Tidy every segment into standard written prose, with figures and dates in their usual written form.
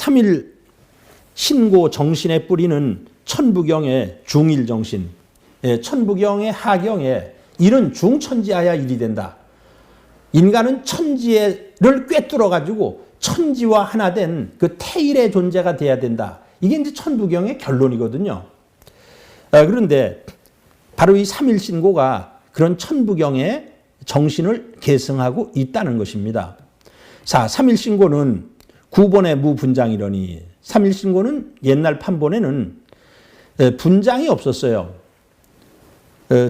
삼일 신고 정신의 뿌리는 천부경의 중일정신, 천부경의 하경에 이런 중천지하야 일이 된다. 인간은 천지를 꿰뚫어 가지고 천지와 하나 된 그 태일의 존재가 돼야 된다. 이게 이제 천부경의 결론이거든요. 그런데 바로 이 삼일신고가 그런 천부경의 정신을 계승하고 있다는 것입니다. 자, 삼일신고는 구본의 무분장이러니, 삼일신고는 옛날 판본에는 분장이 없었어요.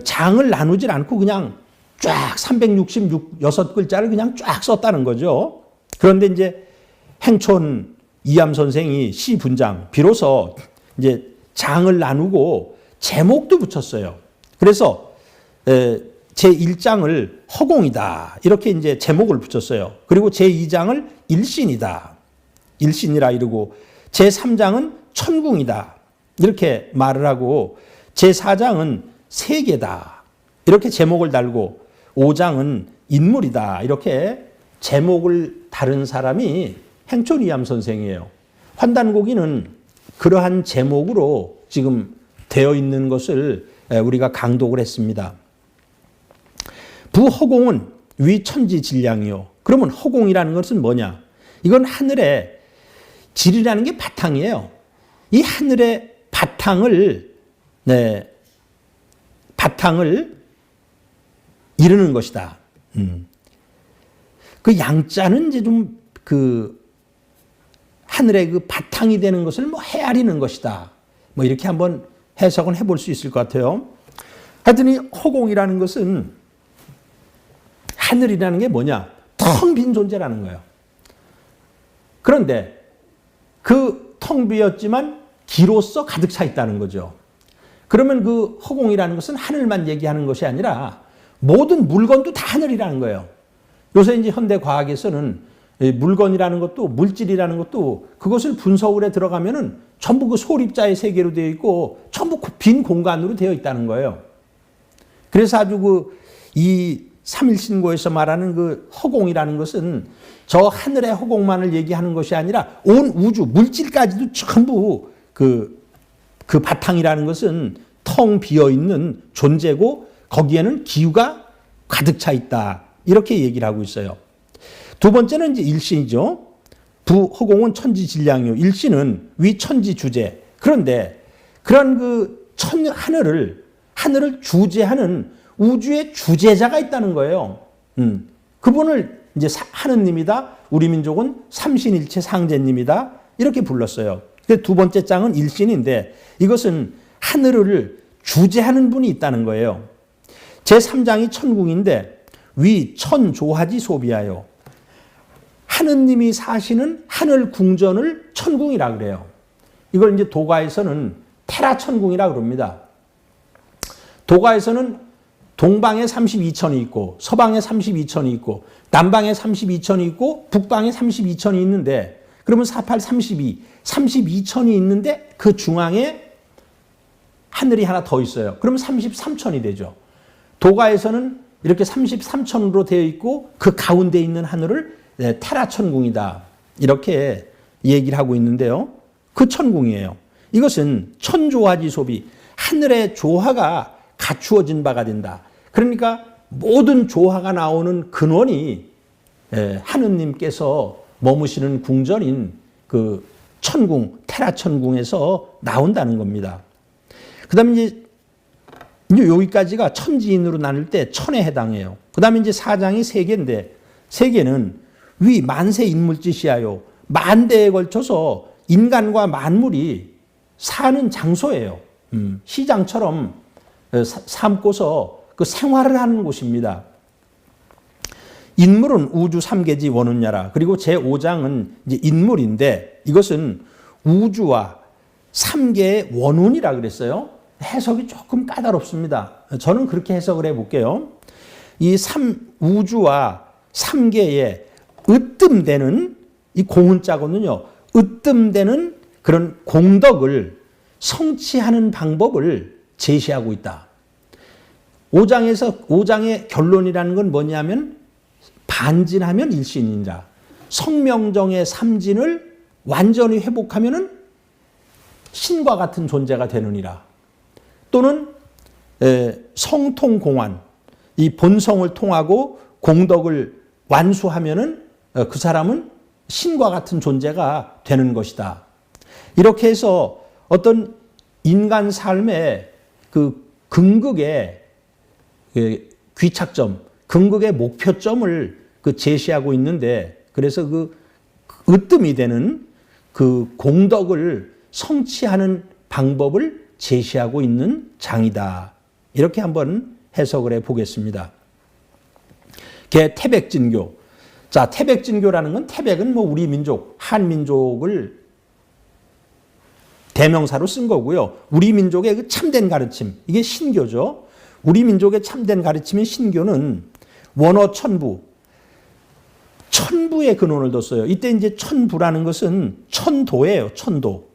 장을 나누질 않고 그냥 쫙 366글자를 그냥 쫙 썼다는 거죠. 그런데 이제 행촌 이암 선생이 시 분장, 비로소 이제 장을 나누고 제목도 붙였어요. 그래서 제1장을 허공이다. 이렇게 이제 제목을 붙였어요. 그리고 제2장을 일신이다. 일신이라 이러고, 제3장은 천궁이다. 이렇게 말을 하고, 제4장은 세계다. 이렇게 제목을 달고, 5장은 인물이다. 이렇게 제목을 다른 사람이 행촌 이암 선생이에요. 환단고기는 그러한 제목으로 지금 되어 있는 것을 우리가 강독을 했습니다. 부허공은 위천지질량이요. 그러면 허공이라는 것은 뭐냐? 이건 하늘의 질이라는 게 바탕이에요. 이 하늘의 바탕을 이루는 것이다. 그 양자는 이제 좀 그 하늘의 그 바탕이 되는 것을 뭐 헤아리는 것이다. 뭐 이렇게 한번 해석은 해볼 수 있을 것 같아요. 하여튼 이 허공이라는 것은 하늘이라는 게 뭐냐? 텅 빈 존재라는 거예요. 그런데 그 텅 비었지만 기로써 가득 차 있다는 거죠. 그러면 그 허공이라는 것은 하늘만 얘기하는 것이 아니라 모든 물건도 다 하늘이라는 거예요. 요새 이제 현대 과학에서는 물건이라는 것도 물질이라는 것도 그것을 분석을 해 들어가면은 전부 그 소립자의 세계로 되어 있고 전부 빈 공간으로 되어 있다는 거예요. 그래서 아주 이 삼일신고에서 말하는 그 허공이라는 것은 저 하늘의 허공만을 얘기하는 것이 아니라 온 우주, 물질까지도 전부 그 바탕이라는 것은 텅 비어 있는 존재고 거기에는 기후가 가득 차 있다. 이렇게 얘기를 하고 있어요. 두 번째는 이제 일신이죠. 부허공은 천지질량이요. 일신은 위천지주제. 그런데 그런 그 하늘을 주재하는 우주의 주재자가 있다는 거예요. 그분을 이제 하느님이다. 우리 민족은 삼신일체 상제님이다. 이렇게 불렀어요. 두 번째 장은 일신인데 이것은 하늘을 주재하는 분이 있다는 거예요. 제3장이 천궁인데 위 천조하지 소비하여, 하느님이 사시는 하늘 궁전을 천궁이라 그래요. 이걸 이제 도가에서는 테라천궁이라 그럽니다. 도가에서는 동방에 32천이 있고 서방에 32천이 있고 남방에 32천이 있고 북방에 32천이 있는데, 그러면 48, 32천이 있는데 그 중앙에 하늘이 하나 더 있어요. 그러면 33천이 되죠. 도가에서는 이렇게 33천으로 되어 있고 그 가운데 있는 하늘을 테라천궁이다. 이렇게 얘기를 하고 있는데요. 그 천궁이에요. 이것은 천조하지 소비, 하늘의 조화가 갖추어진 바가 된다. 그러니까 모든 조화가 나오는 근원이 하느님께서 머무시는 궁전인 그 천궁, 테라천궁에서 나온다는 겁니다. 그 다음에 이제 여기까지가 천지인으로 나눌 때 천에 해당해요. 그 다음에 이제 사장이 세계인데, 세계는 위 만세 인물짓이하여, 만대에 걸쳐서 인간과 만물이 사는 장소예요. 시장처럼 삼고서 그 생활을 하는 곳입니다. 인물은 우주 삼계지 원운야라. 그리고 제5장은 이제 인물인데 이것은 우주와 삼계의 원운이라 그랬어요. 해석이 조금 까다롭습니다. 저는 그렇게 해석을 해볼게요. 이 우주와 삼계의 으뜸되는 이 공은자거든요. 으뜸되는 그런 공덕을 성취하는 방법을 제시하고 있다. 5장의 결론이라는 건 뭐냐면 반진하면 일신이니라. 성명정의 삼진을 완전히 회복하면은 신과 같은 존재가 되느니라. 또는 성통공환, 이 본성을 통하고 공덕을 완수하면은 그 사람은 신과 같은 존재가 되는 것이다. 이렇게 해서 어떤 인간 삶의 그 긍극의 귀착점, 긍극의 목표점을 제시하고 있는데, 그래서 그 으뜸이 되는 그 공덕을 성취하는 방법을 제시하고 있는 장이다. 이렇게 한번 해석을 해 보겠습니다. 태백진교. 자, 태백진교라는 건, 태백은 뭐 우리 민족, 한민족을 대명사로 쓴 거고요. 우리 민족의 그 참된 가르침, 이게 신교죠. 우리 민족의 참된 가르침인 신교는 원어천부, 천부의 근원을 뒀어요. 이때 이제 천부라는 것은 천도예요. 천도.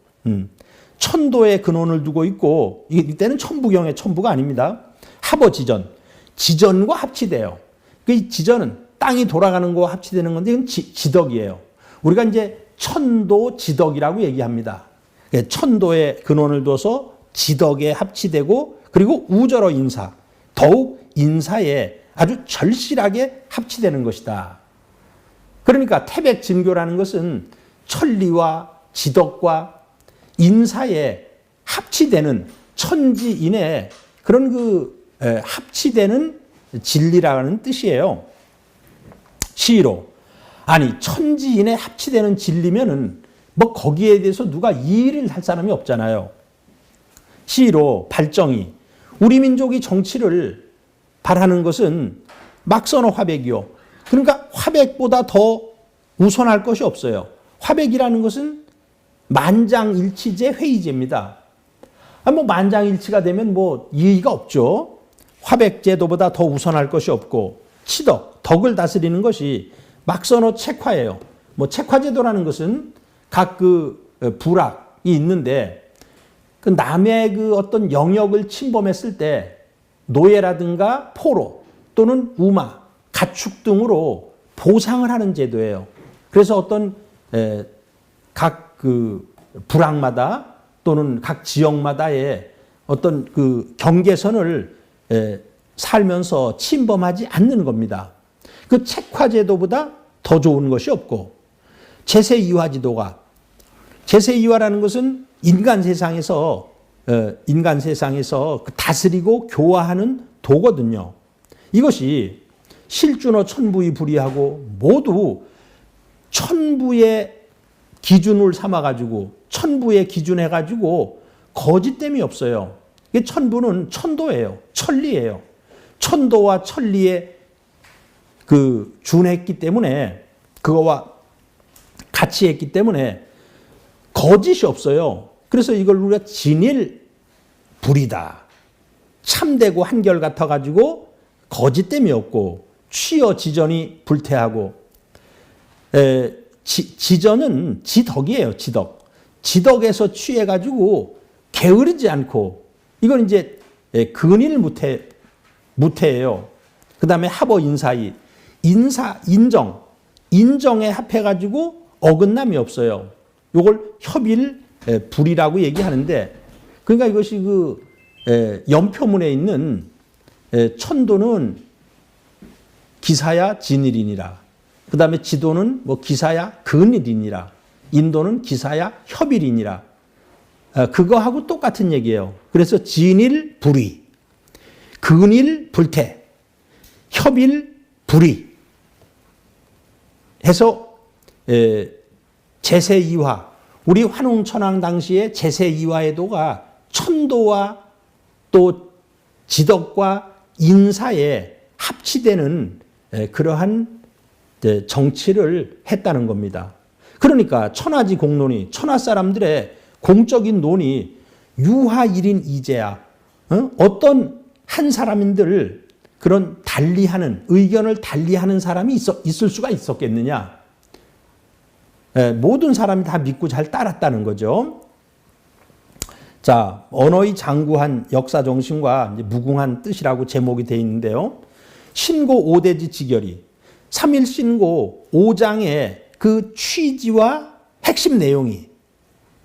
천도의 근원을 두고 있고, 이때는 천부경의 천부가 아닙니다. 합어지전, 지전과 합치돼요. 그 지전은 땅이 돌아가는 거와 합치되는 건데, 이건 지덕이에요. 우리가 이제 천도 지덕이라고 얘기합니다. 천도의 근원을 둬서 지덕에 합치되고, 그리고 우저러 인사, 더욱 인사에 아주 절실하게 합치되는 것이다. 그러니까 태백진교라는 것은 천리와 지덕과 인사에 합치되는 천지인의 그런 합치되는 진리라는 뜻이에요. 시로. 아니, 천지인에 합치되는 진리면은 뭐 거기에 대해서 누가 이의를 할 사람이 없잖아요. 시로 발정이. 우리 민족이 정치를 바라는 것은 막선어 화백이요. 그러니까 화백보다 더 우선할 것이 없어요. 화백이라는 것은 만장일치제 회의제입니다. 뭐 만장일치가 되면 뭐 이의가 없죠. 화백제도보다 더 우선할 것이 없고, 치덕, 덕을 다스리는 것이 막선어 책화예요. 뭐 책화제도라는 것은 각 부락이 있는데, 그 남의 그 어떤 영역을 침범했을 때 노예라든가 포로 또는 우마, 가축 등으로 보상을 하는 제도예요. 그래서 어떤 각 부락마다 또는 각 지역마다의 어떤 그 경계선을 살면서 침범하지 않는 겁니다. 그 책화제도보다 더 좋은 것이 없고, 제세이화지도가, 제세이화라는 것은 인간 세상에서 다스리고 교화하는 도거든요. 이것이 실준어 천부의 불이하고 모두 천부의 기준을 삼아가지고, 천부의 기준해가지고 거짓됨이 없어요. 천부는 천도예요. 천리예요. 천도와 천리에 준했기 때문에, 그거와 같이 했기 때문에 거짓이 없어요. 그래서 이걸 우리가 진일불이다. 참되고 한결같아가지고 거짓됨이 없고, 취어 지전이 불태하고, 지전은 지덕이에요. 지덕. 지덕에서 취해가지고 게으르지 않고, 이건 이제 근일 무태예요. 그 다음에 합어 인사이, 인정에 합해가지고 어긋남이 없어요. 이걸 협일 불이라고 얘기하는데, 그러니까 이것이 연표문에 있는 천도는 기사야 진일이니라. 그 다음에 지도는 뭐 기사야 근일이니라. 인도는 기사야 협일이니라. 그거하고 똑같은 얘기예요. 그래서 진일 불의, 근일 불태, 협일 불의 해서 제세이화, 우리 환웅천황 당시의 제세이화에도가 천도와 또 지덕과 인사에 합치되는 그러한 정치를 했다는 겁니다. 그러니까 천하지 공론이, 천하 사람들의 공적인 논이 유하 1인 이제야, 어떤 한 사람인들 그런 달리하는, 의견을 달리하는 사람이 있을 수가 있었겠느냐. 모든 사람이 다 믿고 잘 따랐다는 거죠. 자, 언어의 장구한 역사 정신과 무궁한 뜻이라고 제목이 되어 있는데요. 신고 5대지 지결이 3일 신고 5장의 그 취지와 핵심 내용이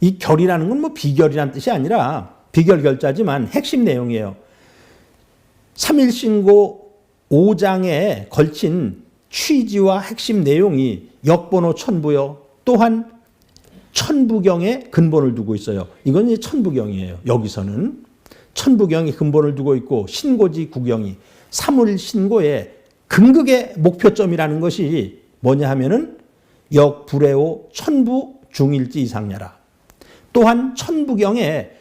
이 결이라는 건 뭐 비결이라는 뜻이 아니라 비결결자지만 핵심 내용이에요. 3.1신고 5장에 걸친 취지와 핵심 내용이 역번호 천부요. 또한 천부경에 근본을 두고 있어요. 이건 이제 천부경이에요. 여기서는 천부경이 근본을 두고 있고 신고지 구경이 사물신고의 근극의 목표점이라는 것이 뭐냐 하면은 역불애오 천부 중일지 이상야라. 또한 천부경의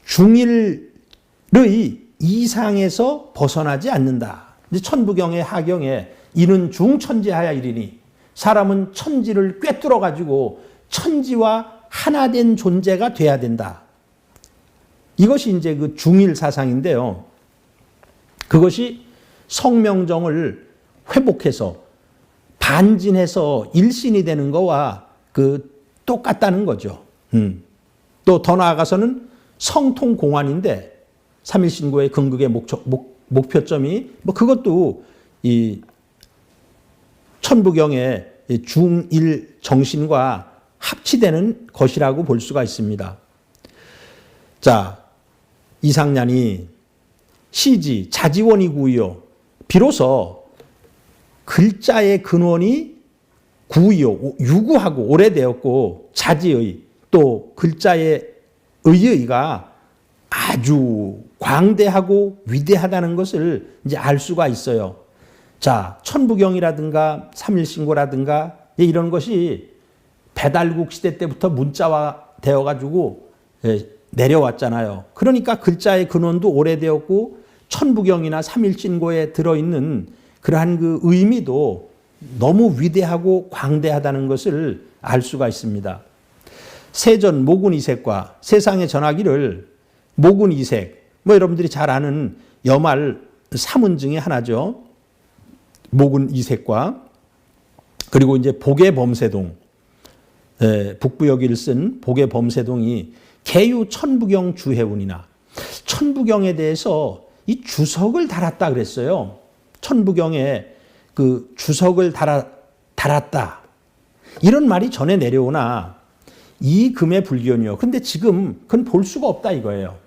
중일의 이상에서 벗어나지 않는다. 이제 천부경의 하경에 이는 중천지하야 이르니 사람은 천지를 꿰뚫어 가지고 천지와 하나 된 존재가 돼야 된다. 이것이 이제 그 중일 사상인데요. 그것이 성명정을 회복해서 반진해서 일신이 되는 거와 그 똑같다는 거죠. 또 더 나아가서는 성통공안인데 3.1신고의 근극의 목표점이 뭐 그것도 이 천부경의 중일 정신과 합치되는 것이라고 볼 수가 있습니다. 자, 이상년이 시지 자지원이구요. 비로소 글자의 근원이 구요, 유구하고 오래되었고 자지의 또 글자의 의의가 아주 광대하고 위대하다는 것을 이제 알 수가 있어요. 자, 천부경이라든가 3.1신고라든가 이런 것이 배달국 시대 때부터 문자화 되어가지고 내려왔잖아요. 그러니까 글자의 근원도 오래되었고 천부경이나 3.1신고에 들어있는 그러한 그 의미도 너무 위대하고 광대하다는 것을 알 수가 있습니다. 세전 모군이색과 세상에 전하기를 모군이색, 뭐 여러분들이 잘 아는 여말 사문 중에 하나죠. 모군이색과 그리고 이제 복의범세동, 북부역일 쓴 복의범세동이 개유 천부경 주해운이나 천부경에 대해서 이 주석을 달았다 그랬어요. 천부경에 그 주석을 달았다. 이런 말이 전에 내려오나 이 금의 불견이요. 근데 지금 그건 볼 수가 없다 이거예요.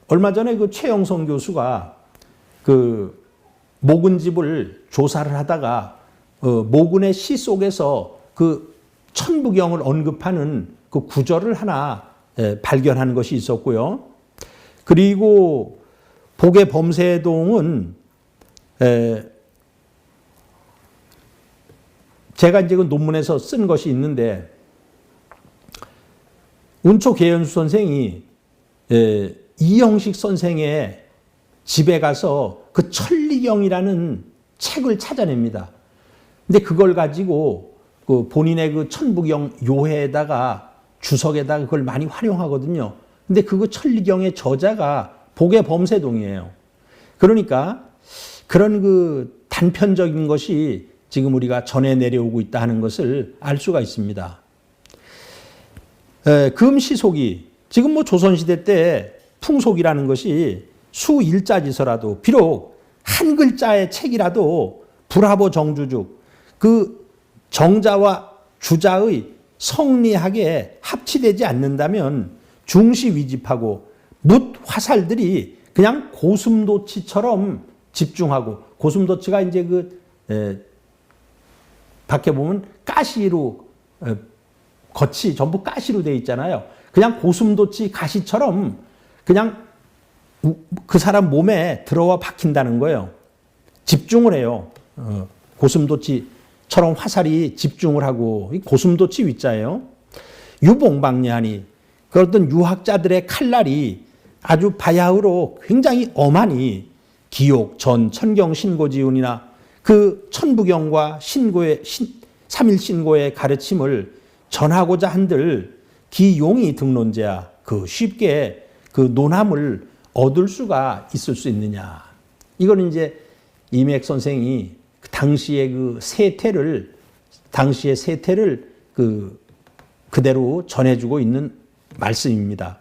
얼마 전에 그 최영성 교수가 그 모군집을 조사를 하다가 모군의 시 속에서 그 천부경을 언급하는 그 구절을 하나 발견한 것이 있었고요. 그리고 복의범세동은 제가 이제 그 논문에서 쓴 것이 있는데 운초 계연수 선생이 이영식 선생의 집에 가서 그 천리경이라는 책을 찾아냅니다. 근데 그걸 가지고 그 본인의 그 천부경 요해에다가 주석에다가 그걸 많이 활용하거든요. 근데 그 천리경의 저자가 복의범세동이에요. 그러니까 그런 그 단편적인 것이 지금 우리가 전해 내려오고 있다 하는 것을 알 수가 있습니다. 금시속이 지금 뭐 조선시대 때 풍속이라는 것이 수일자지서라도 비록 한 글자의 책이라도 불화보 정주죽 그 정자와 주자의 성리하게 합치되지 않는다면 중시위집하고 뭇 화살들이 그냥 고슴도치처럼 집중하고 고슴도치가 이제 그 밖에 보면 가시로 겉이 전부 가시로 되어 있잖아요. 그냥 고슴도치 가시처럼 그냥 그 사람 몸에 들어와 박힌다는 거예요. 집중을 해요. 고슴도치처럼 화살이 집중을 하고 고슴도치 위자예요. 유봉방리하니 그 어떤 유학자들의 칼날이 아주 바야흐로 굉장히 엄하니 기욕, 전, 천경, 신고지운이나 그 천부경과 신고의 3.1신고의 가르침을 전하고자 한들 기용이 등론제야 그 쉽게 그 논함을 얻을 수가 있을 수 있느냐. 이건 이제 이맥 선생이 당시의 그 세태를 그대로 전해주고 있는 말씀입니다.